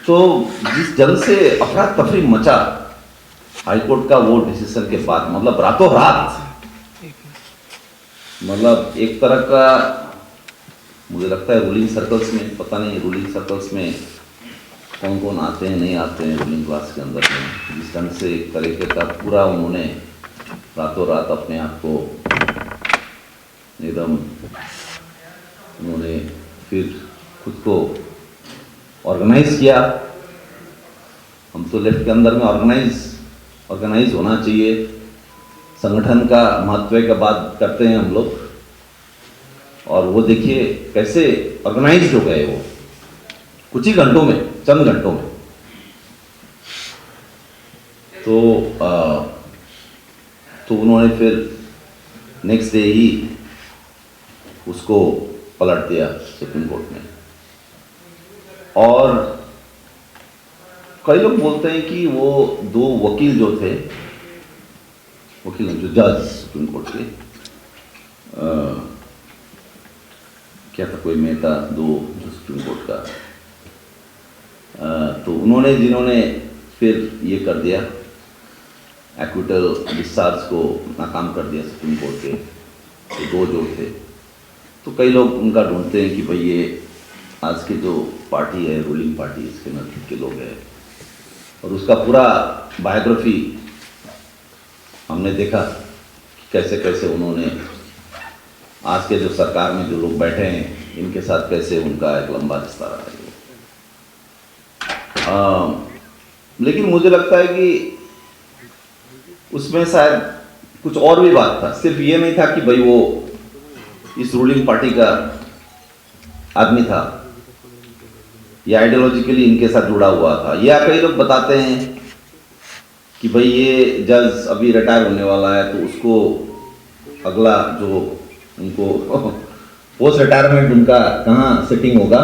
तो जिस जंग से अफरा तफरी मचा हाईकोर्ट का वो डिसीजन के बाद, मतलब रातों रात, मतलब एक तरह का मुझे लगता है रूलिंग सर्कल्स में, पता नहीं रूलिंग सर्कल्स में कौन कौन आते हैं नहीं आते हैं रूलिंग क्लास के अंदर में, जिस ढंग से एक तरीके का पूरा उन्होंने रातों रात अपने आप को एकदम उन्होंने फिर खुद को ऑर्गेनाइज किया। हम तो लेफ्ट के अंदर में ऑर्गेनाइज होना चाहिए, संगठन का महत्व का बात करते हैं हम लोग, और वो देखिए कैसे ऑर्गेनाइज हो गए वो कुछ ही घंटों में, चंद घंटों में। तो उन्होंने फिर नेक्स्ट डे ही उसको पलट दिया सुप्रीम कोर्ट में। और कई लोग बोलते हैं कि वो दो वकील जो थे, जो जज सुप्रीम कोर्ट के, क्या था कोई मेहता दो जो सुप्रीम कोर्ट का, तो उन्होंने जिन्होंने फिर ये कर दिया, एक्विटल डिस्चार्ज को नाकाम कर दिया सुप्रीम कोर्ट के, तो दो जो थे, तो कई लोग उनका ढूंढते हैं कि भाई ये आज की जो पार्टी है रूलिंग पार्टी, इसके नजदीक के लोग हैं। और उसका पूरा बायोग्राफी हमने देखा कैसे कैसे उन्होंने आज के जो सरकार में जो लोग बैठे हैं इनके साथ कैसे उनका एक लंबा रिश्ता रहा है। लेकिन मुझे लगता है कि उसमें शायद कुछ और भी बात था, सिर्फ ये नहीं था कि भाई वो इस रूलिंग पार्टी का आदमी था या आइडियोलॉजिकली इनके साथ जुड़ा हुआ था, या कई लोग बताते हैं कि भाई ये जज अभी रिटायर होने वाला है तो उसको अगला जो उनको पोस्ट रिटायरमेंट उनका कहाँ सेटिंग होगा,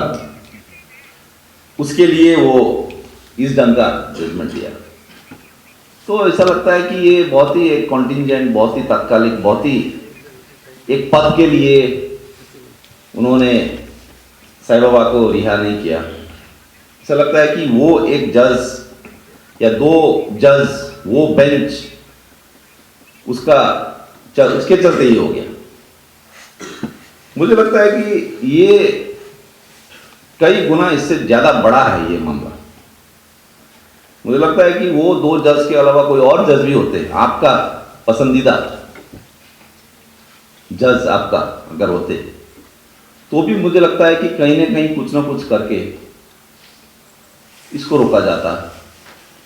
उसके लिए वो इस ढंग का जजमेंट दिया। तो ऐसा लगता है कि ये बहुत ही एक कॉन्टिंजेंट, बहुत ही तात्कालिक, बहुत ही एक पद के लिए उन्होंने साईं बाबा को रिहा नहीं किया। ऐसा लगता है कि वो एक जज या दो जज, वो बेंच उसके चलते ही हो गया। मुझे लगता है कि ये कई गुना इससे ज्यादा बड़ा है ये मामला। मुझे लगता है कि वो दो जज के अलावा कोई और जज भी होते, आपका पसंदीदा जज आपका अगर होते, तो भी मुझे लगता है कि कहीं ना कहीं कुछ ना कुछ करके इसको रोका जाता है।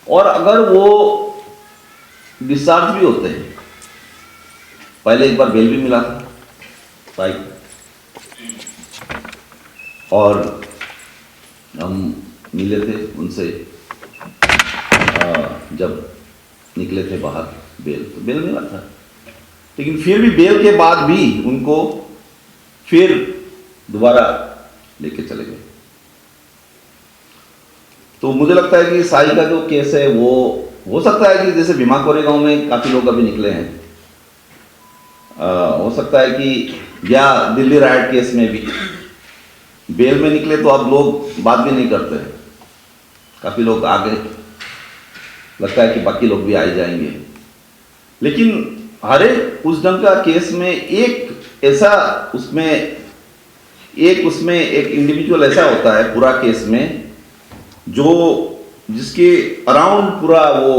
और अगर वो डिस्चार्ज भी होते हैं, पहले एक बार बेल भी मिला था भाई, और हम मिले थे उनसे जब निकले थे बाहर, तो बेल मिला था, लेकिन फिर भी बेल के बाद भी उनको फिर दोबारा लेके चले गए। तो मुझे लगता है कि साई का जो केस है वो हो सकता है कि जैसे भीमा कोरेगांव में काफी लोग अभी निकले हैं, हो सकता है कि या दिल्ली राइट केस में भी बेल में निकले तो अब लोग बात भी नहीं करते हैं, काफी लोग आ गए, लगता है कि बाकी लोग भी आ ही जाएंगे। लेकिन हर एक उस ढंग का केस में एक ऐसा उसमें एक इंडिविजुअल ऐसा होता है पूरा केस में जो जिसके अराउंड पूरा वो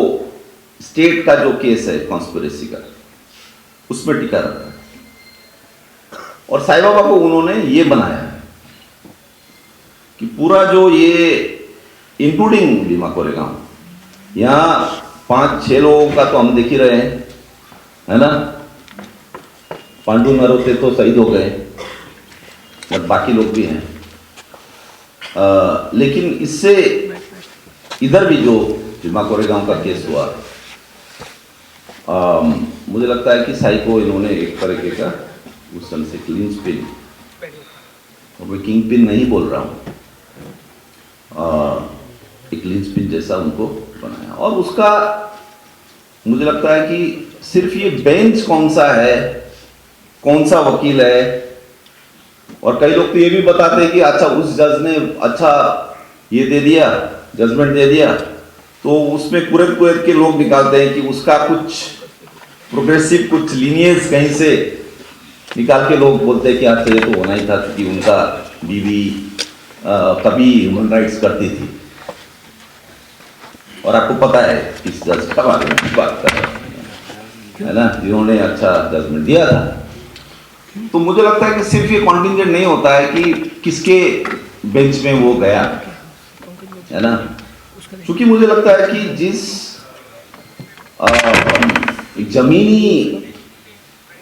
स्टेट का जो केस है कॉन्स्पिरेसी का, उसमें टिका रहता है। और साईं बाबा को उन्होंने ये बनाया है कि पूरा जो ये इंक्लूडिंग भीमा कोरेगांव, यहाँ 5-6 लोगों का तो हम देख ही रहे हैं, है ना। पांडु नरोते तो शहीद हो गए, और बाकी लोग भी हैं। लेकिन इससे इधर भी जो भीमा कोरेगांव का केस हुआ, मुझे लगता है कि साई को इन्होंने एक तरीके का उस ढंग से क्लीन स्पिन, और मैं किंग पिन नहीं बोल रहा हूँ, एक क्लीन स्पिन जैसा उनको बनाया। और उसका मुझे लगता है कि सिर्फ ये बेंच कौन सा है, कौन सा वकील है, और कई लोग तो ये भी बताते हैं कि अच्छा उस जज ने अच्छा ये दे दिया जजमेंट दे दिया, तो उसमें कुरेद कुरेद के लोग निकालते हैं कि उसका कुछ प्रोग्रेसिव कुछ लीनियज कहीं से निकाल के लोग बोलते हैं कि अच्छा ये तो होना ही था क्योंकि उनका बीवी कभी ह्यूमन राइट्स करती थी। और आपको पता है किस जज का बारे में बात कर रहे है ना, जिन्होंने अच्छा जजमेंट दिया था। तो मुझे लगता है कि सिर्फ ये कॉन्टिंजेंट नहीं होता है कि किसके बेंच में वो गया, है ना, क्योंकि मुझे लगता है कि जिस जमीनी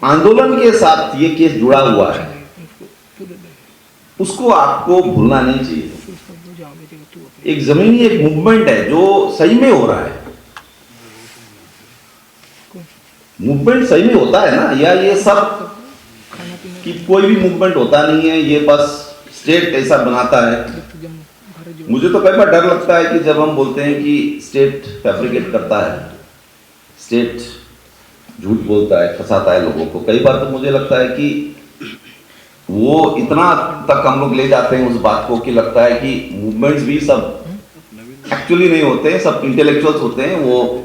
आंदोलन के साथ ये केस जुड़ा हुआ है उसको आपको भूलना नहीं चाहिए। एक जमीनी एक मूवमेंट है जो सही में हो रहा है, मूवमेंट सही में होता है ना, या ये सब कि कोई भी मूवमेंट होता नहीं है, ये बस स्टेट ऐसा बनाता है। मुझे तो कई बार डर लगता है कि जब हम बोलते हैं कि स्टेट फैब्रिकेट करता है, स्टेट झूठ बोलता है, फंसाता है लोगों को, कई बार तो मुझे लगता है कि वो इतना तक हम लोग ले जाते हैं उस बात को कि लगता है कि मूवमेंट्स भी सब एक्चुअली नहीं होते हैं, सब इंटेलेक्चुअल्स होते हैं, वो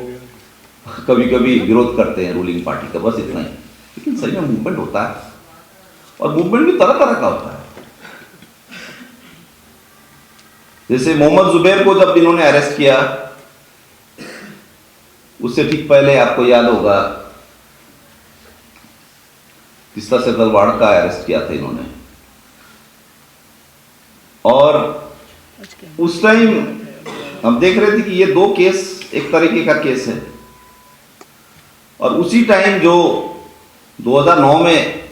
कभी कभी विरोध करते हैं रूलिंग पार्टी का, बस इतना ही। लेकिन सही में मूवमेंट होता है, और मूवमेंट भी तरह तरह का होता है। जैसे मोहम्मद जुबैर को जब इन्होंने अरेस्ट किया, उससे ठीक पहले आपको याद होगा तीस्ता सेतलवाड़ का अरेस्ट किया था इन्होंने, और उस टाइम हम देख रहे थे कि ये दो केस एक तरीके का केस है। और उसी टाइम जो 2009 में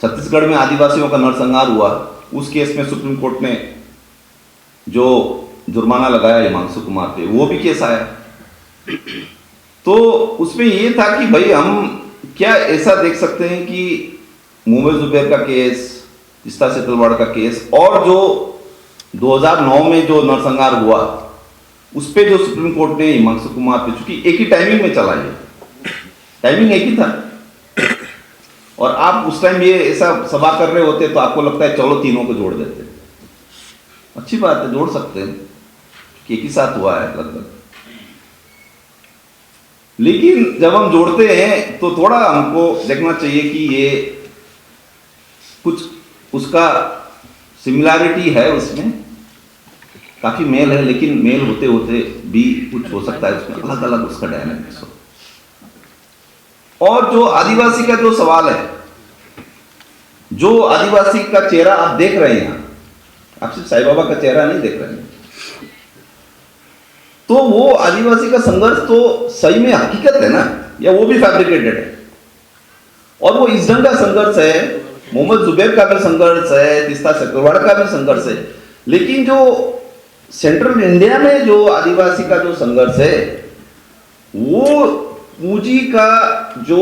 छत्तीसगढ़ में आदिवासियों का नरसंहार हुआ, उस केस में सुप्रीम कोर्ट ने जो जुर्माना लगाया हिमांशु कुमार पे, वो भी केस आया। तो उसमें ये था कि भाई हम क्या ऐसा देख सकते हैं कि मोहम्मद जुबैर का केस, तीस्ता सेतलवाड़ का केस, और जो 2009 में जो नरसंहार हुआ उस पे जो सुप्रीम कोर्ट ने हिमांशु कुमार पे, चूंकि एक ही टाइमिंग में चला, ये टाइमिंग एक ही था, और आप उस टाइम ये ऐसा सभा कर रहे होते तो आपको लगता है चलो तीनों को जोड़ देते, अच्छी बात है, जोड़ सकते हैं कि एक ही साथ हुआ है लगभग। लेकिन जब हम जोड़ते हैं तो थोड़ा हमको देखना चाहिए कि ये कुछ उसका सिमिलैरिटी है, उसमें काफी मेल है, लेकिन मेल होते होते भी कुछ हो सकता है उसमें अलग अलग उसका डायनामिक्स हो। और जो आदिवासी का जो सवाल है, जो आदिवासी का चेहरा आप देख रहे हैं, आप सिर्फ साईं बाबा का चेहरा नहीं देख रहे हैं, तो वो आदिवासी का संघर्ष तो सही में हकीकत है ना, या वो भी फैब्रिकेटेड है। और वो इस ढंग का संघर्ष है, मोहम्मद जुबैर का भी संघर्ष है, तीस्ता सेतलवाड़ का भी संघर्ष है, लेकिन जो सेंट्रल इंडिया में जो आदिवासी का जो संघर्ष है, वो पूंजी का जो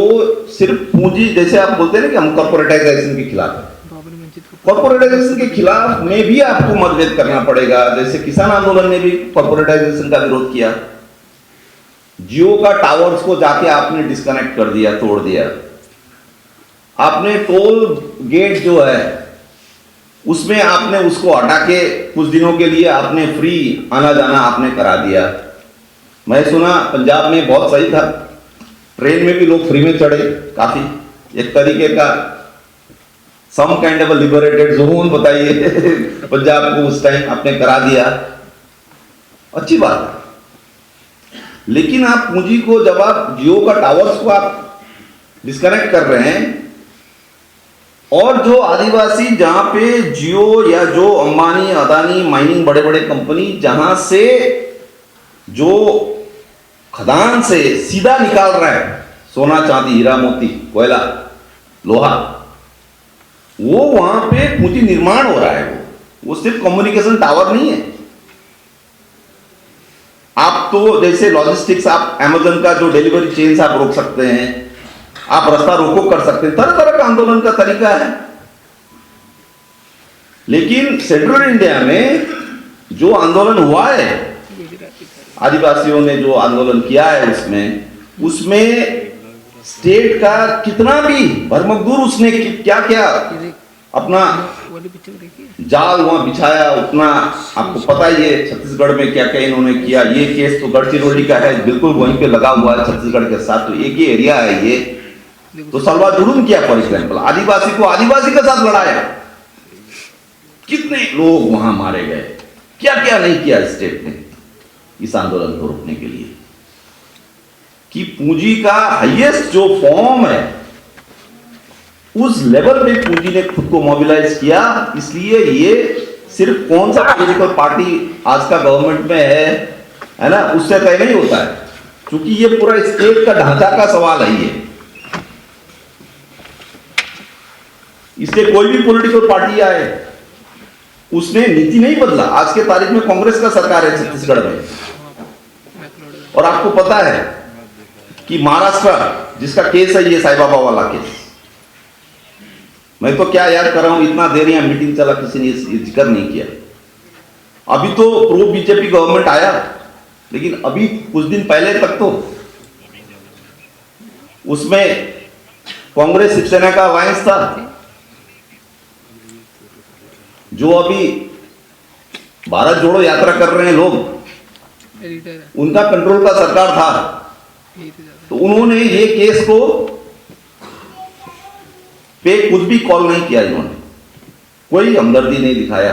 सिर्फ पूंजी, जैसे आप बोलते हैं ना कि हम कॉर्पोरेटाइजेशन के खिलाफ है, कॉर्पोरेटाइजेशन के खिलाफ में भी आपको मतभेद करना पड़ेगा। जैसे किसान आंदोलन ने भी कॉर्पोरेटाइजेशन का विरोध किया, जियो का टावर्स को जाके आपने डिस्कनेक्ट कर दिया, तोड़ दिया, आपने टोल गेट जो है उसमें आपने उसको हटा के कुछ दिनों के लिए आपने फ्री आना जाना आपने करा दिया। मैं सुना पंजाब में बहुत सही था, ट्रेन में भी लोग फ्री में चढ़े, काफी एक तरीके का some kind of liberated zone बताइए पंजाब को उस टाइम आपने करा दिया, अच्छी बात है। लेकिन आप पूंजी को, जब आप जियो का टावर्स को आप डिस्कनेक्ट कर रहे हैं, और जो आदिवासी जहां पे जियो या जो अंबानी अदानी माइनिंग बड़े बड़े कंपनी जहां से जो खदान से सीधा निकाल रहा है सोना चांदी हीरा मोती कोयला लोहा, वो वहां पे पूंजी निर्माण हो रहा है, वो सिर्फ कम्युनिकेशन टावर नहीं है। आप तो जैसे लॉजिस्टिक्स, आप अमेज़न का जो डिलीवरी चेन आप रोक सकते हैं, आप रास्ता रोको कर सकते हैं, तरह तरह का आंदोलन का तरीका है। लेकिन सेंट्रल इंडिया में जो आंदोलन हुआ है, आदिवासियों ने जो आंदोलन किया है, उसमें स्टेट का कितना भी भरमकदूर उसने क्या क्या अपना वाली पिक्चर देखिए। जाल वहां बिछाया उतना, आपको पता ही है छत्तीसगढ़ में क्या क्या इन्होंने किया। ये केस तो गढ़चिरौली का है, बिल्कुल वहीं पे लगा हुआ है छत्तीसगढ़ के साथ, तो एक ही एरिया है ये। तो सलवा जुलूम किया फॉर एग्जाम्पल, आदिवासी को आदिवासी के साथ लड़ाया, कितने लोग वहां मारे गए, क्या क्या नहीं किया स्टेट ने इस आंदोलन को रोकने के लिए। कि पूंजी का हाईएस्ट जो फॉर्म है उस लेवल पे पूंजी ने खुद को मोबिलाइज किया। इसलिए ये सिर्फ कौन सा पॉलिटिकल पार्टी आज का गवर्नमेंट में है ना, उससे तय नहीं होता है, क्योंकि ये पूरा स्टेट का ढांचा का सवाल है ये। इसलिए कोई भी पॉलिटिकल पार्टी आए उसने नीति नहीं बदला। आज के तारीख में कांग्रेस का सरकार है छत्तीसगढ़ में, और आपको पता है कि महाराष्ट्र जिसका केस है ये साईं बाबा वाला केस, मैं तो क्या याद कर रहा हूं, इतना देर यहां मीटिंग चला किसी ने जिक्र नहीं किया। अभी तो प्रो बीजेपी गवर्नमेंट आया, लेकिन अभी कुछ दिन पहले तक तो उसमें कांग्रेस शिवसेना का अलायंस था। जो अभी भारत जोड़ो यात्रा कर रहे हैं लोग, उनका कंट्रोल का सरकार था, तो उन्होंने ये केस को पे कुछ भी कॉल नहीं किया, इन्होंने कोई हमदर्दी नहीं दिखाया।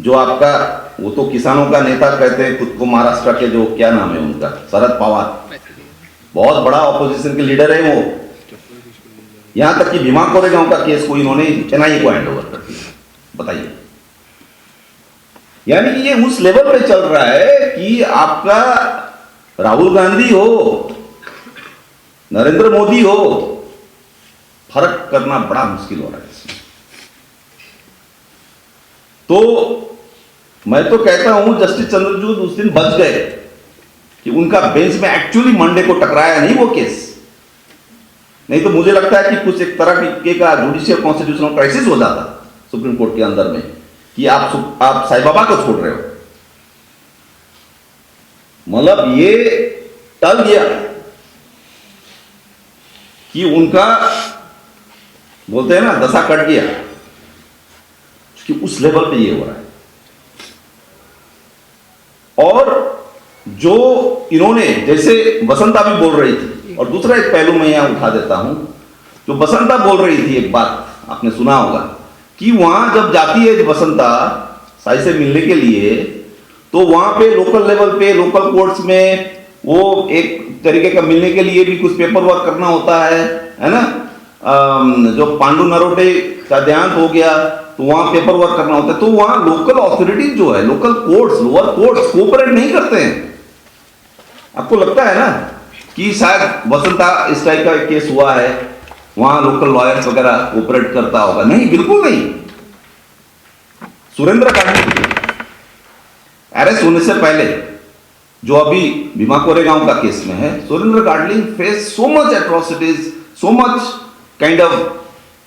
जो आपका वो तो किसानों का नेता कहते हैं खुद को, महाराष्ट्र के जो क्या नाम है उनका, शरद पवार, बहुत बड़ा ऑपोजिशन के लीडर है वो। यहां तक कि भीमा कोरेगांव का केस को इन्होंने एनआईए को हैंड ओवर कर दिया। बताइए, यानी कि ये उस लेवल पे चल रहा है कि आपका राहुल गांधी हो, नरेंद्र मोदी हो, फर्क करना बड़ा मुश्किल हो रहा है इसमें। तो मैं तो कहता हूं जस्टिस चंद्रचूड़ उस दिन बच गए कि उनका बेंच में एक्चुअली मंडे को टकराया नहीं वो केस, नहीं तो मुझे लगता है कि कुछ एक तरह का जुडिशियल कॉन्स्टिट्यूशनल क्राइसिस हो जाता सुप्रीम कोर्ट के अंदर में कि आप साईं बाबा को छोड़ रहे हो। मतलब ये टल गया कि उनका बोलते हैं ना दशा कट गया, कि उस लेवल पे ये हो रहा है। और जो इन्होंने, जैसे बसंता भी बोल रही थी, और दूसरा एक पहलू मैं यहां उठा देता हूं, जो बसंता बोल रही थी, एक बात आपने सुना होगा कि वहां जब जाती है बसंता साईं से मिलने के लिए, तो वहां पे लोकल लेवल पे, लोकल कोर्ट्स में वो एक तरीके का मिलने के लिए भी कुछ पेपर वर्क करना होता है ना। जो पांडु नरोटे का देहांत हो गया तो वहां पेपर वर्क करना होता है, तो वहां लोकल अथॉरिटीज जो है, local courts, lower courts cooperate नहीं करते हैं। आपको लगता है ना कि शायद बसंता इस टाइप का केस हुआ है, वहां लोकल लॉयर्स वगैरह कोऑपरेट करता होगा? नहीं, बिल्कुल नहीं। सुरेंद्र गांधी अरेस्ट होने से पहले, जो अभी भीमा कोरेगांव का केस में है, Surendra Gandhi face so much atrocities, so much kind of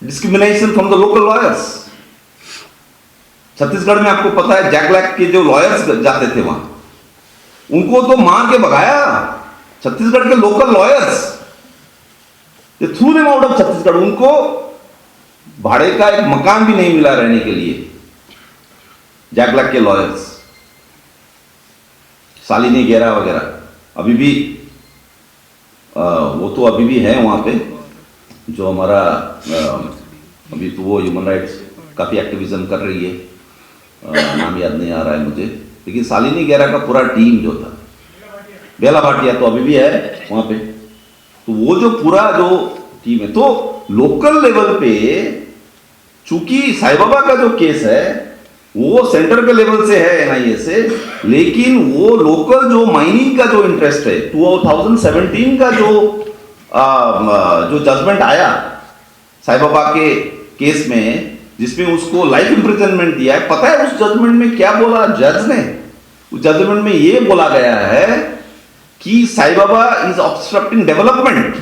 discrimination from the local lawyers. Chhattisgarh में आपको पता है जैकलैक के जो लॉयर्स जाते थे वहां, उनको तो मार के भगाया छत्तीसगढ़ के local lawyers, they through them out of Chhattisgarh. उनको भाड़े का एक मकान भी नहीं मिला रहने के लिए, जैकलैक के लॉयर्स, शालिनी गेरा वगैरह। अभी भी वो तो अभी भी है वहां पे, जो हमारा अभी तो वो ह्यूमन राइट्स काफी एक्टिविज्म कर रही है, नाम याद नहीं आ रहा है मुझे, लेकिन शालिनी गेरा का पूरा टीम जो था, बेला भाटिया तो अभी भी है वहां पे, तो वो जो पूरा जो टीम है, तो लोकल लेवल पे चूंकि साईं बाबा का जो केस है वो सेंटर के लेवल से है एनआईए से, लेकिन वो लोकल जो माइनिंग का जो इंटरेस्ट है, 2017 का जो जजमेंट आया साईं बाबा के केस में, जिसमें उसको लाइफ इंप्रिजनमेंट दिया है, पता है उस जजमेंट में क्या बोला जज ने? उस जजमेंट में ये बोला गया है कि Sai Baba is obstructing development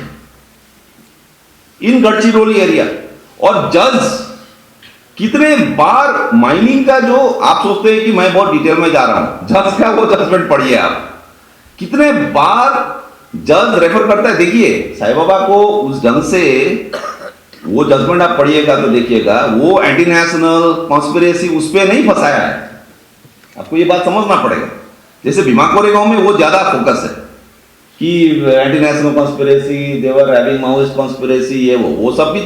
in Gadchiroli area. और जज कितने बार माइनिंग का, जो आप सोचते हैं कि मैं बहुत डिटेल में जा रहा हूं, जज का वो जजमेंट पढ़िए आप, कितने बार जज रेफर करता है। देखिए साईं बाबा को उस ढंग से वो जजमेंट आप पढ़िएगा तो देखिएगा, वो एंटी नेशनल कॉन्स्पिरेसी उस पर नहीं फंसाया है। आपको ये बात समझना पड़ेगा। जैसे भीमा कोरेगांव में वो ज्यादा फोकस है कि anti national conspiracy, they were having Maoist conspiracy, ये वो सब भी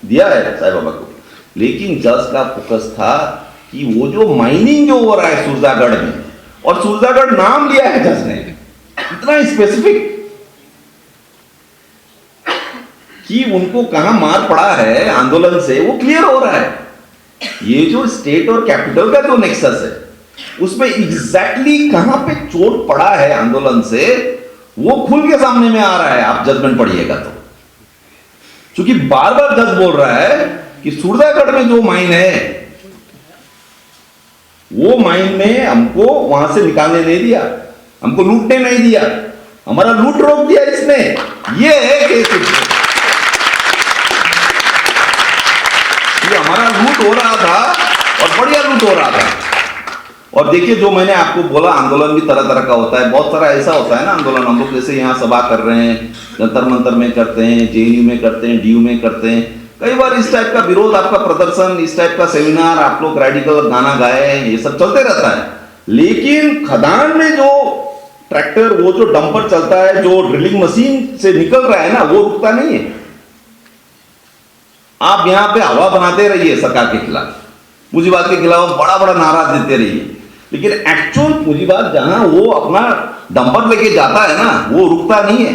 दिया है साईं बाबा को। लेकिन जज का फोकस था कि वो जो माइनिंग जो हो रहा है सुरजागढ़ में, और सुरजागढ़ नाम लिया है जज ने इतना स्पेसिफिक कि उनको कहां मार पड़ा है आंदोलन से वो क्लियर हो रहा है। ये जो स्टेट और कैपिटल का जो नेक्सस है उसमें एग्जैक्टली कहां पे चोट पड़ा है आंदोलन से, वो खुल के सामने में आ रहा है। आप जजमेंट पढ़िएगा तो, क्योंकि बार बार जज बोल रहा है कि सुरजागढ़ में जो माइन है वो माइन में हमको वहां से निकालने नहीं दिया, हमको लूटने नहीं दिया, हमारा लूट रोक दिया इसने। ये है केस, हमारा लूट हो रहा था और बढ़िया लूट हो रहा था। और देखिए जो मैंने आपको बोला, आंदोलन भी तरह तरह का होता है, बहुत सारा ऐसा होता है ना आंदोलन। हम लोग जैसे यहाँ सभा कर रहे हैं, जंतर मंतर में करते हैं, जेएनयू में करते हैं, डीयू में करते हैं, कई बार इस टाइप का विरोध, आपका प्रदर्शन, इस टाइप का सेमिनार, आप लोग रेडिकल गाना गाए, ये सब चलते रहता है। लेकिन खदान में जो ट्रैक्टर, वो जो डंपर चलता है, जो ड्रिलिंग मशीन से निकल रहा है ना, वो रुकता नहीं है। आप यहां पे हवा बनाते रहिए सरकार के खिलाफ, पूंजीवाद के खिलाफ बड़ा बड़ा नारा देते रहिए, लेकिन एक्चुअल पूंजीवाद जहां वो अपना डंपर लेके जाता है ना, वो रुकता नहीं है।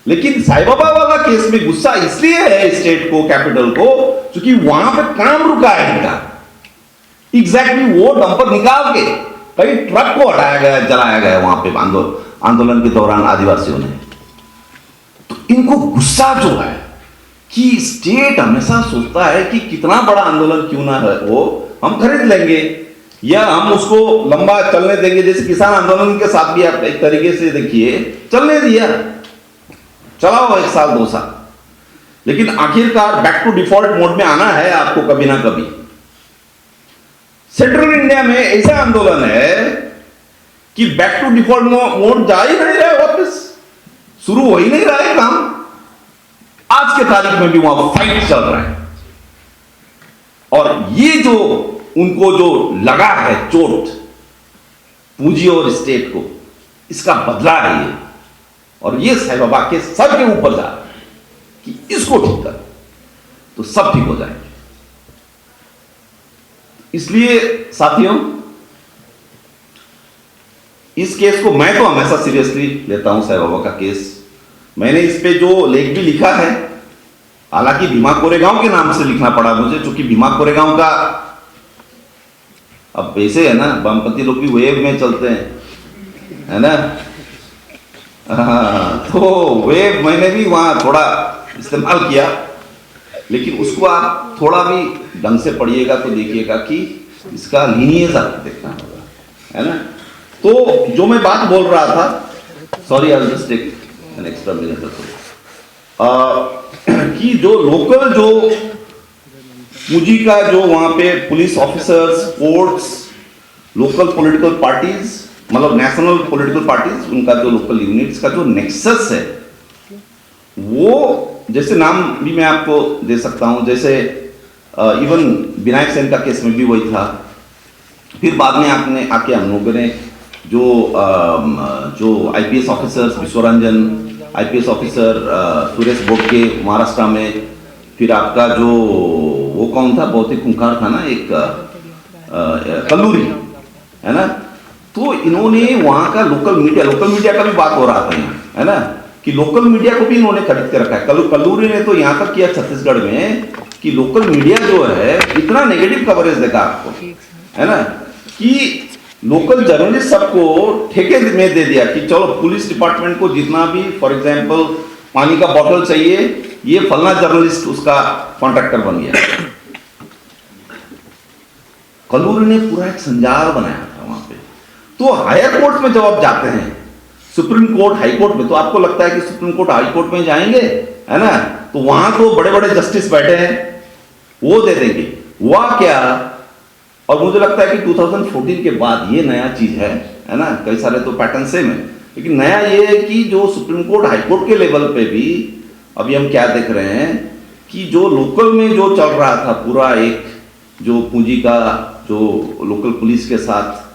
लेकिन साईं बाबा वाला केस में गुस्सा इसलिए है स्टेट को, कैपिटल को, क्योंकि वहां पे काम रुका है इनका। एग्जैक्टली वो डंपर निकाल के कई ट्रक को हटाया गया, जलाया गया वहां पे आंदोलन के दौरान आदिवासियों ने। तो इनको गुस्सा जो है कि स्टेट हमेशा सोचता है कि कितना बड़ा आंदोलन क्यों ना हो, हम खरीद लेंगे या हम उसको लंबा चलने देंगे। जैसे किसान आंदोलन के साथ भी आप एक तरीके से देखिए, चलने दिया, चलाओ 1 साल 2 साल, लेकिन आखिरकार बैक टू डिफॉल्ट मोड में आना है आपको कभी ना कभी। सेंट्रल इंडिया में ऐसा आंदोलन है कि बैक टू डिफॉल्ट मोड जा ही नहीं रहा है, वापस शुरू हो ही नहीं रहा है काम। आज के तारीख में भी वहां फाइट चल रहा है, और ये जो उनको जो लगा है चोट पूंजी और स्टेट को, इसका बदला है ये। और ये साईं बाबा के सर के ऊपर जा रहा है कि इसको ठीक कर तो सब ठीक हो जाएंगे। इसलिए साथियों, इस केस को मैं तो हमेशा सीरियसली लेता हूं, साईं बाबा का केस। मैंने इस पे जो लेख भी लिखा है, हालांकि भीमा कोरेगांव के नाम से लिखना पड़ा मुझे, क्योंकि भीमा कोरेगांव का अब वैसे है ना, वामपंथी लोग भी वेव में चलते हैं, है ना। तो वेव मैंने भी वहां थोड़ा इस्तेमाल किया, लेकिन उसको आप थोड़ा भी ढंग से पढ़िएगा तो देखिएगा कि इसका लीनियज आपको देखना होगा, है ना। तो जो मैं बात बोल रहा था, sorry I will just take an extra minute और सो, कि जो लोकल जो पूंजी का जो वहां पे police officers, courts, local political parties, मतलब नेशनल पॉलिटिकल पार्टीज, उनका जो लोकल यूनिट्स का जो नेक्सस है, वो जैसे नाम भी मैं आपको दे सकता हूं, जैसे इवन विनायक सेन का केस में भी वही था। फिर बाद में आपने आके हम लोगों ने जो IPS officers, Vishwaranjan IPS officer Suresh Bodke Maharashtra में, फिर आपका जो वो कौन था, बहुत ही खूंखार था ना एक कल्लूरी, है ना। तो इन्होंने वहां का लोकल मीडिया का भी बात हो रहा था यहाँ, है ना, कि लोकल मीडिया को भी इन्होंने खरीद के रखा है। कल्लूरी ने तो यहाँ तक किया छत्तीसगढ़ में कि लोकल मीडिया जो है इतना नेगेटिव कवरेज देगा आपको, है ना, कि लोकल जर्नलिस्ट सबको ठेके में दे दिया कि चलो पुलिस डिपार्टमेंट को जितना भी, फॉर एग्जांपल पानी का बोतल चाहिए, ये फलना जर्नलिस्ट उसका कॉन्ट्रैक्टर बन गया। कल्लूरी ने पूरा एक संजाल बनाया था वहां पे। तो हायर कोर्ट में जब आप जाते हैं, सुप्रीम कोर्ट, हाई कोर्ट में, तो आपको लगता है कि सुप्रीम कोर्ट, हाई कोर्ट में जाएंगे, है ना, तो वहां तो बड़े बड़े जस्टिस बैठे हैं, वो दे देंगे। हुआ क्या, और मुझे लगता है कि 2014 के बाद ये नया चीज है ना, कई सारे तो पैटर्न सेम है, लेकिन नया ये है कि जो सुप्रीम कोर्ट, हाई कोर्ट के लेवल पे भी अभी हम क्या देख रहे हैं कि जो लोकल में जो चल रहा था पूरा एक जो पूंजी का जो लोकल पुलिस के साथ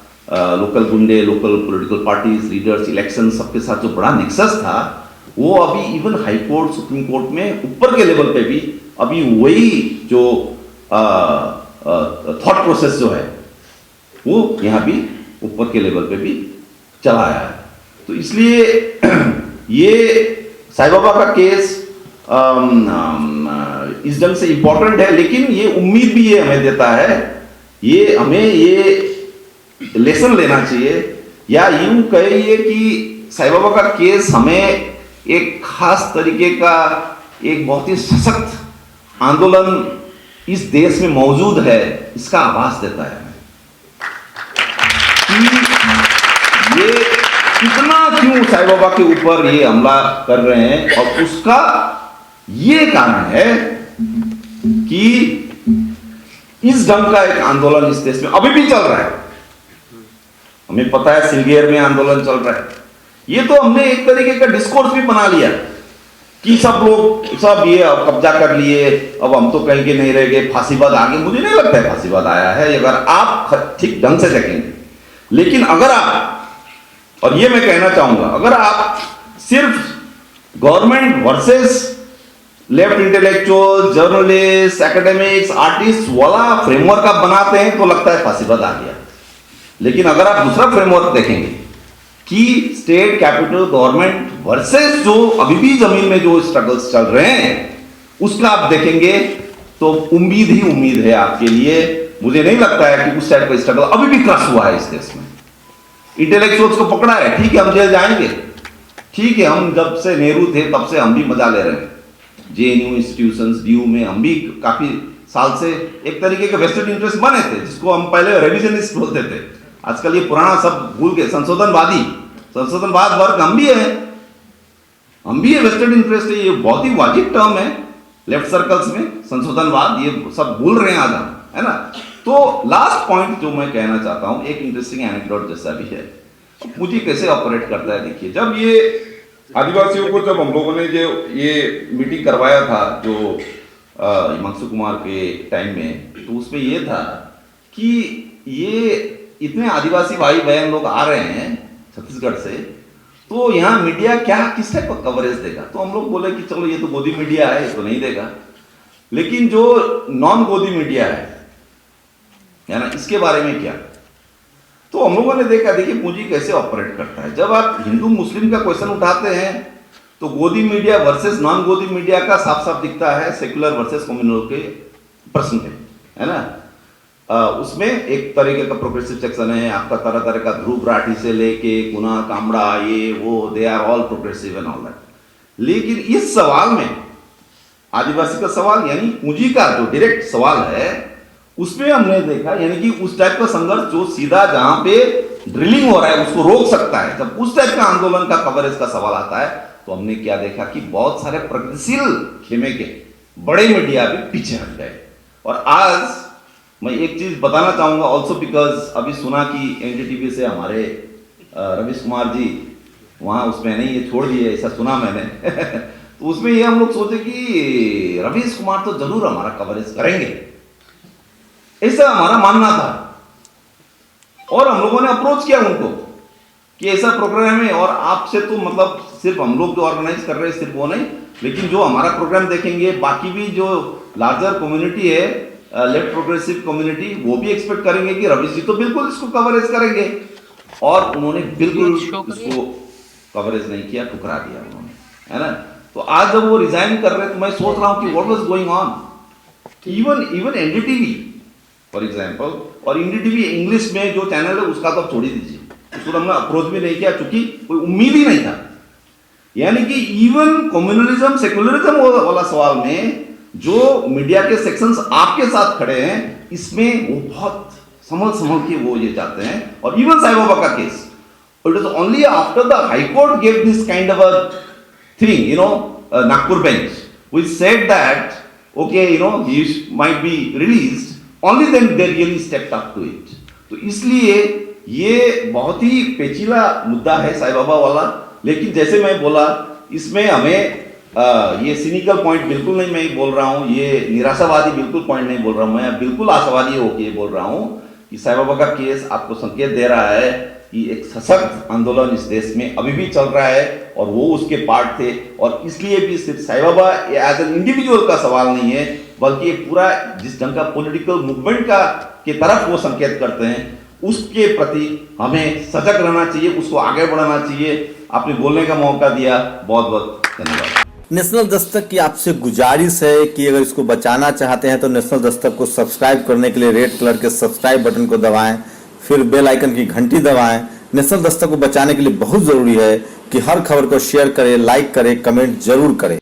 लोकल गुंडे, local political parties, leaders, election सबके साथ जो बड़ा नेक्सस था, वो अभी even high court, supreme court में ऊपर के लेवल पे भी अभी वही जो थॉट प्रोसेस जो है वो यहाँ भी ऊपर के लेवल पे भी चला आया है। तो इसलिए ये साईं बाबा का केस इस ढंग से इंपॉर्टेंट है, लेकिन ये उम्मीद भी ये हमें देता है, ये हमें ये लेसन लेना चाहिए, या यूं कहिए कि साईं बाबा का केस हमें एक खास तरीके का एक बहुत ही सशक्त आंदोलन इस देश में मौजूद है, इसका आभास देता है कि ये कितना क्यों साईं बाबा के ऊपर ये हमला कर रहे हैं, और उसका ये कारण है कि इस ढंग का एक आंदोलन इस देश में अभी भी चल रहा है। हमें पता है सिलगेर में आंदोलन चल रहा है, ये तो हमने एक तरीके का डिस्कोर्स भी बना लिया कि सब लोग सब ये अब कब्जा कर लिए, अब हम तो कहीं के नहीं रह गए, फांसीवाद आ गए। मुझे नहीं लगता है फांसीवाद आया है अगर आप ठीक ढंग से देखेंगे। लेकिन अगर आप, और ये मैं कहना चाहूंगा, अगर आप सिर्फ government versus left intellectual, journalist, academics, artist वाला फ्रेमवर्क आप बनाते हैं तो लगता है फांसीवाद आ गया। लेकिन अगर आप दूसरा फ्रेमवर्क देखेंगे कि स्टेट कैपिटल गवर्नमेंट वर्सेस जो अभी भी जमीन में जो स्ट्रगल्स चल रहे हैं, उसका आप देखेंगे तो उम्मीद ही उम्मीद है आपके लिए। मुझे नहीं लगता है कि उस टाइप का स्ट्रगल अभी भी क्रश हुआ है इस देश में। इंटेलेक्चुअल्स को पकड़ा है, ठीक है हम जेल जाएंगे, ठीक है हम जब से नेहरू थे तब से हम भी मजा ले रहे हैं। जेएनयू इंस्टीट्यूशंस, डीयू में हम भी काफी साल से एक तरीके के वेस्टेड इंटरेस्ट बने थे, जिसको हम पहले रेविजनिस्ट बोलते थे। आजकल ये पुराना सब भूल के संशोधनवाद वर्ग हम भी है, वेस्टेड इंटरेस्ट है, ये बहुत ही वाजिब टर्म है लेफ्ट सर्कल्स में, संशोधनवाद, ये सब भूल रहे हैं आज हम, है ना। तो लास्ट पॉइंट जो मैं कहना चाहता हूं, एक इंटरेस्टिंग एनेक्डोट जैसा भी है, पूंजी कैसे ऑपरेट करता है। देखिए, जब ये आदिवासियों को, जब हम लोगों ने जो ये मीटिंग करवाया था जो हिमांशु कुमार के टाइम में, तो उसमें ये था कि ये इतने आदिवासी भाई बहन लोग आ रहे हैं छत्तीसगढ़ से, तो यहाँ मीडिया क्या किस टाइप का कवरेज देगा। तो हम लोग बोले कि चलो ये तो गोदी मीडिया है, तो नहीं देगा, लेकिन जो नॉन गोदी मीडिया है ना, इसके बारे में क्या। तो हम लोगों ने देखा, देखिए पूंजी कैसे ऑपरेट करता है। जब आप हिंदू मुस्लिम का क्वेश्चन उठाते हैं तो गोदी मीडिया वर्सेस नॉन गोदी मीडिया का साफ साफ दिखता है, सेकुलर वर्सेस कम्युनल के प्रश्न पे, है ना। उसमें एक तरीके का प्रोग्रेसिव सेक्शन है आपका, तरह तरह का ध्रुव राठी से लेके कुना कामड़ा, ये वो, they are all progressive and all that. लेकिन इस सवाल में आदिवासी का सवाल यानी पूंजी का जो डायरेक्ट सवाल है, उसमें हमने देखा यानी कि उस टाइप का संघर्ष जो सीधा जहां पे ड्रिलिंग हो रहा है उसको रोक सकता है, जब उस टाइप का आंदोलन का कवरेज का सवाल आता है, तो हमने क्या देखा कि बहुत सारे प्रगतिशील खेमे के बड़े मीडिया भी पीछे हट गए। और आज मैं एक चीज बताना चाहूंगा ऑल्सो, बिकॉज अभी सुना कि एनडीटीवी से हमारे रवीश कुमार जी वहां उसमें नहीं, ये छोड़ दिए, ऐसा सुना मैंने तो उसमें ये हम लोग सोचे कि रवीश कुमार तो जरूर हमारा कवरेज करेंगे, ऐसा हमारा मानना था। और हम लोगों ने अप्रोच किया उनको कि ऐसा प्रोग्राम है, और आपसे तो मतलब सिर्फ हम लोग जो ऑर्गेनाइज कर रहे हैं सिर्फ वो नहीं, लेकिन जो हमारा प्रोग्राम देखेंगे बाकी भी जो लार्जर कम्युनिटी है, लेफ्ट प्रोग्रेसिव कम्युनिटी, वो भी एक्सपेक्ट करेंगे कि रवीश जी तो बिल्कुल इसको कवरेज करेंगे। और उन्होंने बिल्कुल इसको कवरेज नहीं किया, ठुकरा दिया उन्होंने, है ना। तो आज जब वो रिजाइन कर रहे हैं तो मैं सोच रहा हूं कि what was going on. Even NDTV for example, और एनडीटीवी इंग्लिश में जो चैनल है उसका तो आप छोड़ ही दीजिए, उसको हमने अप्रोच भी नहीं किया क्योंकि कोई उम्मीद ही नहीं था। यानी कि इवन कम्युनलिज्म सेकुलरिज्म वाला सवाल में जो मीडिया के सेक्शंस आपके साथ खड़े हैं, इसमें वो बहुत संभल के वो ये जाते हैं। और इवन साईं बाबा का case, it is only after the high court gave this kind of a thing, you know, Nagpur bench which said that okay, you know, he might be released, only then they really stepped up to it. तो इसलिए ये बहुत ही पेचीदा मुद्दा है साईं बाबा वाला। लेकिन जैसे मैं बोला, इसमें हमें ये सिनिकल पॉइंट बिल्कुल नहीं मैं बोल रहा हूँ, ये निराशावादी बिल्कुल पॉइंट नहीं बोल रहा हूँ, मैं बिल्कुल आशावादी होकर बोल रहा हूँ कि साईं बाबा का केस आपको संकेत दे रहा है कि एक सशक्त आंदोलन इस देश में अभी भी चल रहा है और वो उसके पार्ट थे। और इसलिए भी सिर्फ Sai Baba as an individual का सवाल नहीं है, बल्कि एक पूरा जिस ढंग का पॉलिटिकल मूवमेंट का के तरफ वो संकेत करते हैं, उसके प्रति हमें सजग रहना चाहिए, उसको आगे बढ़ाना चाहिए। आपने बोलने का मौका दिया, बहुत बहुत धन्यवाद। नेशनल दस्तक की आपसे गुजारिश है कि अगर इसको बचाना चाहते हैं तो नेशनल दस्तक को सब्सक्राइब करने के लिए रेड कलर के सब्सक्राइब बटन को दबाएं, फिर बेल आइकन की घंटी दबाएं। नेशनल दस्तक को बचाने के लिए बहुत जरूरी है कि हर खबर को शेयर करें, लाइक करें, कमेंट जरूर करें।